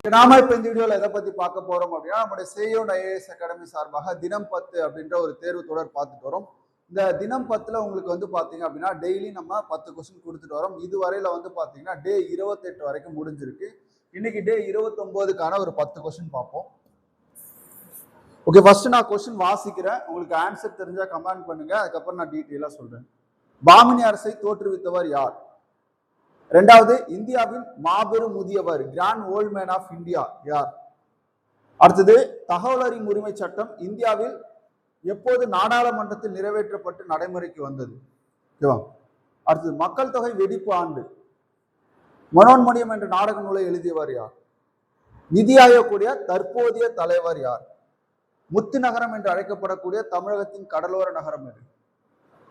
நாம இப்ப இந்த வீடியோல எதை பத்தி பார்க்க போறோம் அப்படின்னா நம்முடைய சேயோன் ஐஏஎஸ் அகாடமி சார்பாக தினம் 10 அப்படின்ற ஒரு தேர்வு தொடர் பார்த்துட்டு வரோம். இந்த தினம் 10ல உங்களுக்கு வந்து பாத்தீங்க அப்படின்னா டெய்லி நம்ம 10 கொஸ்டின் கொடுத்துட்டு வரோம். இதுவரையில வந்து பாத்தீங்கன்னா டே 28 வரைக்கும் முடிஞ்சிருக்கு. இன்னைக்கு டே 29க்கான ஒரு 10 கொஸ்டின் பார்ப்போம். ஓகே, ஃபர்ஸ்ட் நான் கொஸ்டின் வாசிக்கிறேன். உங்களுக்கு ஆன்சர் தெரிஞ்சா கமெண்ட் பண்ணுங்க. அதுக்கப்புறம் நான் டீட்டெயிலா சொல்றேன். பாமினி அரசை தோற்றுவித்தவர் யார்? இரண்டாவது, இந்தியாவின் மாபெரும் முதியவர் grand old man of India யார்? அடுத்தது, தகவல் அறியும் உரிமை சட்டம் இந்தியாவில் எப்போது நாடாளுமன்றத்தில் நிறைவேற்றப்பட்டு நடைமுறைக்கு வந்தது? ஓகேவா? அடுத்தது, மக்கள் தொகை வெடிப்பு ஆண்டு மனோன்மணியம் என்ற நாடக நூலை எழுதியவர் யார்? நிதி ஆயோக்குடைய தற்போதைய தலைவர் யார்? முத்து நகரம் என்று அழைக்கப்படக்கூடிய தமிழகத்தின் கடலோர நகரம் எது?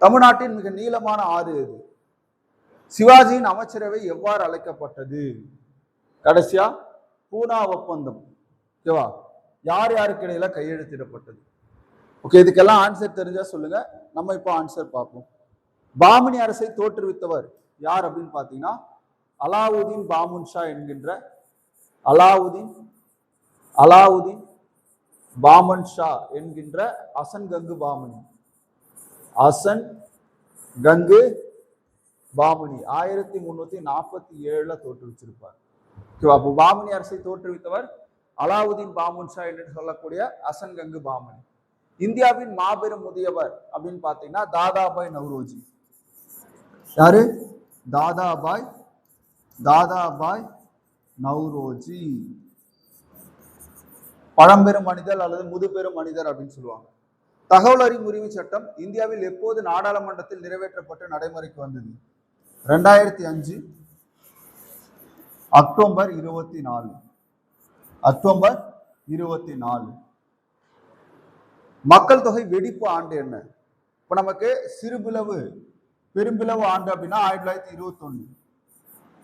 தமிழ்நாட்டின் மிக நீளமான ஆறு எது? சிவாஜியின் அமைச்சரவை எவ்வாறு அழைக்கப்பட்டது? கடைசியா பூனா ஒப்பந்தம் ஓகேவா யார் யாருக்கு இடையில கையெழுத்திடப்பட்டது? ஓகே, இதுக்கெல்லாம் ஆன்சர் தெரிஞ்சா சொல்லுங்க. நம்ம இப்போ ஆன்சர் பார்ப்போம். பாமினி அரசை தோற்றுவித்தவர் யார் அப்படின்னு பாத்தீங்கன்னா அலாவுதீன் பாமுன் ஷா என்கின்ற அலாவுதீன் பாமன் ஷா என்கின்ற அசன் கங்கு பாமணி 1347 தோற்றுவிச்சிருப்பார். அப்போ பாமணி அரசை தோற்றுவித்தவர் அலாவுதீன் பாமுன் ஷா என்று சொல்லக்கூடிய அசன் கங்கு பாமணி. இந்தியாவின் மாபெரும் முதியவர் அப்படின்னு பாத்தீங்கன்னா தாதாபாய் நவ்ரோஜி. யாரு? தாதாபாய் நவ்ரோஜி. பழம்பெரும் மனிதர் அல்லது முதுபெரும் மனிதர் அப்படின்னு சொல்லுவாங்க. தகவல் அறியும் உரிமை சட்டம் இந்தியாவில் எப்போது நாடாளுமன்றத்தில் நிறைவேற்றப்பட்டு நடைமுறைக்கு வந்தது? 2005 அக்டோபர் 24. மக்கள் தொகை வெடிப்பு ஆண்டு என்ன? இப்ப நமக்கு சிறுபிளவு பெரும்பிளவு ஆண்டு அப்படின்னா 1921.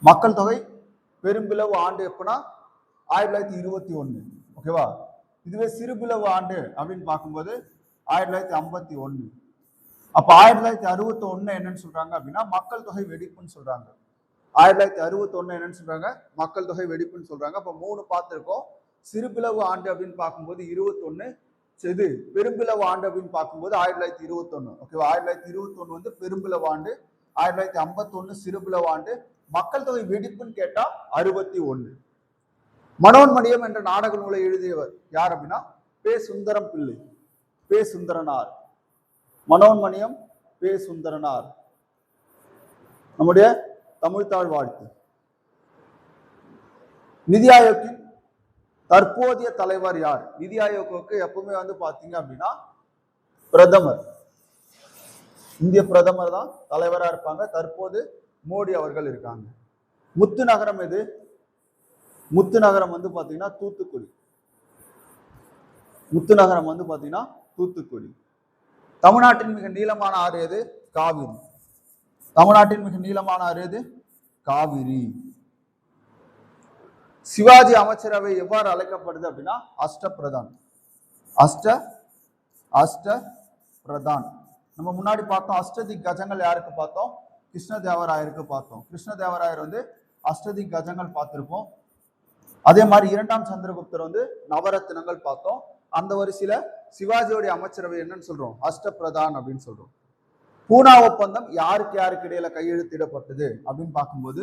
மக்கள் தொகை பெரும்பிளவு ஆண்டு எப்படின்னா 1921. ஓகேவா? இதுவே சிறுபிளவு ஆண்டு அப்படின்னு பார்க்கும்போது 1951. அப்ப 1961 என்னன்னு சொல்றாங்க அப்படின்னா மக்கள் தொகை வெடிப்புன்னு சொல்றாங்க. 1961 என்னன்னு சொல்றாங்க? மக்கள் தொகை வெடிப்புன்னு சொல்றாங்க. அப்ப 3 பார்த்திருக்கோம். சிறுபிளவு ஆண்டு அப்படின்னு பார்க்கும்போது 21, இது பெரும்பிளவு ஆண்டு அப்படின்னு பார்க்கும்போது 1921. ஓகேவா? 1921 வந்து பெரும்பிளவு ஆண்டு, 1951 சிறுபிளவு ஆண்டு. மக்கள் தொகை வெடிப்புன்னு கேட்டா 61. மனோன்மணியம் என்ற நாடக நூலை எழுதியவர் யார் அப்படின்னா பே. சுந்தரம் பிள்ளை, பே. சுந்தரனார். மனோன்மணியம் பே. சுந்தரனார். நம்முடைய தமிழ்த்தாழ் வாழ்த்து. நிதி ஆயோக்கின் தற்போதைய தலைவர் யார்? நிதி ஆயோக்கு எப்பவுமே வந்து பாத்தீங்க அப்படின்னா பிரதமர், இந்திய பிரதமர் தான் தலைவரா இருப்பாங்க. தற்போது மோடி அவர்கள் இருக்காங்க. முத்து நகரம் எது? முத்து நகரம் வந்து பாத்தீங்கன்னா தூத்துக்குடி. முத்து நகரம் வந்து பாத்தீங்கன்னா தூத்துக்குடி. தமிழ்நாட்டின் மிக நீளமான ஆறு எது? காவிரி. தமிழ்நாட்டின் மிக நீளமான ஆறு எது? காவிரி. சிவாஜி அமைச்சரவை எவ்வாறு அழைக்கப்படுது அப்படின்னா அஷ்டபிரதான். அஷ்டபிரதான். நம்ம முன்னாடி பார்த்தோம் அஷ்டதிக் கஜங்கள் யாருக்கு பார்த்தோம்? கிருஷ்ணதேவராயருக்கு பார்த்தோம். கிருஷ்ணதேவராயர் வந்து அஷ்டதிக் கஜங்கள் பார்த்திருப்போம். அதே மாதிரி 2ஆம் சந்திரகுப்தர் வந்து நவரத்தினங்கள் பார்த்தோம். அந்த வரிசையில சிவாஜியோடைய அமைச்சரவை என்னன்னு சொல்றோம்? அஷ்டபிரதான் அப்படின்னு சொல்றோம். பூனா ஒப்பந்தம் யாருக்கு இடையில கையெழுத்திடப்பட்டது அப்படின்னு பார்க்கும்போது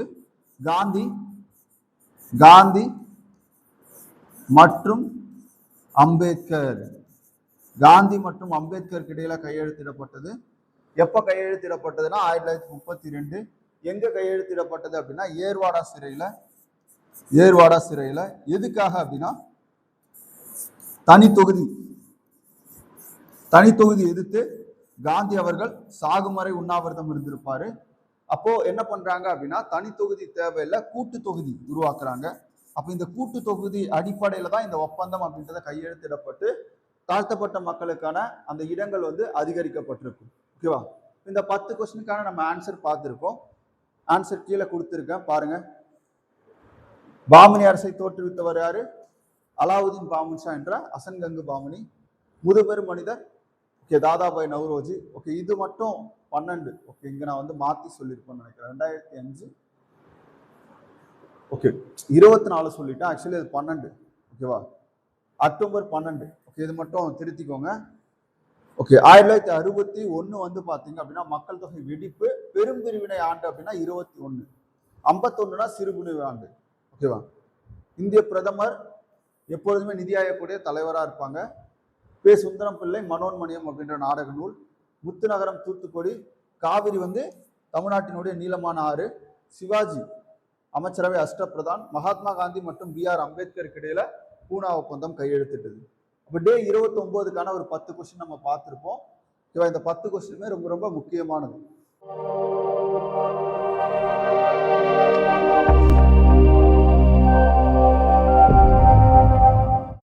காந்தி மற்றும் அம்பேத்கர். காந்தி மற்றும் அம்பேத்கருக்கு இடையில கையெழுத்திடப்பட்டது. எப்ப கையெழுத்திடப்பட்டதுன்னா 1932. எங்க கையெழுத்திடப்பட்டது அப்படின்னா ஏர்வாடா சிறையில. எதுக்காக அப்படின்னா தனி தொகுதி எதிர்த்து காந்தி அவர்கள் சாகுமறை உண்ணாவிரதம் இருந்திருப்பாரு. அப்போ என்ன பண்றாங்க அப்படின்னா தனி தொகுதி தேவையில்லை, கூட்டு தொகுதி உருவாக்குறாங்க. அப்ப இந்த கூட்டு தொகுதி அடிப்படையில தான் இந்த ஒப்பந்தம் அப்படின்றத கையெழுத்திடப்பட்டு தாழ்த்தப்பட்ட மக்களுக்கான அந்த இடங்கள் வந்து அதிகரிக்கப்பட்டிருக்கும். ஓகேவா? இந்த 10 கொஸ்டினுக்கான நம்ம ஆன்சர் பார்த்திருக்கோம். ஆன்சர் கீழே கொடுத்திருக்கேன் பாருங்க. பாமினி அரசை தோற்றுவித்தவர் யாரு? அலாவுதீன் பாமுன் ஷா என்ற அசன் கங்கு பாமணி. முதுபெரும் மனிதர் ஓகே தாதாபாய் நவ்ரோஜி. ஓகே, இது மட்டும் 12. ஓகே, இங்க நான் வந்து மாத்தி சொல்லியிருப்பேன்னு நினைக்கிறேன். 2005 ஓகே 24 சொல்லிட்டேன், ஆக்சுவலி அது 12. ஓகேவா, அக்டோபர் 12. ஓகே, இது மட்டும் திருத்திக்கோங்க. ஓகே, 1961 வந்து பாத்தீங்க அப்படின்னா மக்கள் தொகை வெடிப்பு. பெரும்பிரிவினை ஆண்டு அப்படின்னா 21. 51னா சிறுபிரிவு ஆண்டு. ஓகேவா, இந்திய பிரதமர் எப்பொழுதுமே நிதி ஆயோக்குடைய தலைவரா இருப்பாங்க. பே. சுந்தரம் பிள்ளை மனோன்மணியம் அப்படின்ற நாடக நூல். முத்துநகரம் தூத்துக்குடி. காவிரி வந்து தமிழ்நாட்டினுடைய நீளமான ஆறு. சிவாஜி அமைச்சரவை அஷ்டபிரதான். மகாத்மா காந்தி மற்றும் B.R. அம்பேத்கருக்கு இடையில பூனா ஒப்பந்தம் கையெழுத்திட்டது. அப்போ டே 29க்கான ஒரு 10 கொஸ்டின் நம்ம பார்த்துருப்போம். ஓகேவா, இந்த 10 கொஸ்டினுமே ரொம்ப ரொம்ப முக்கியமானது.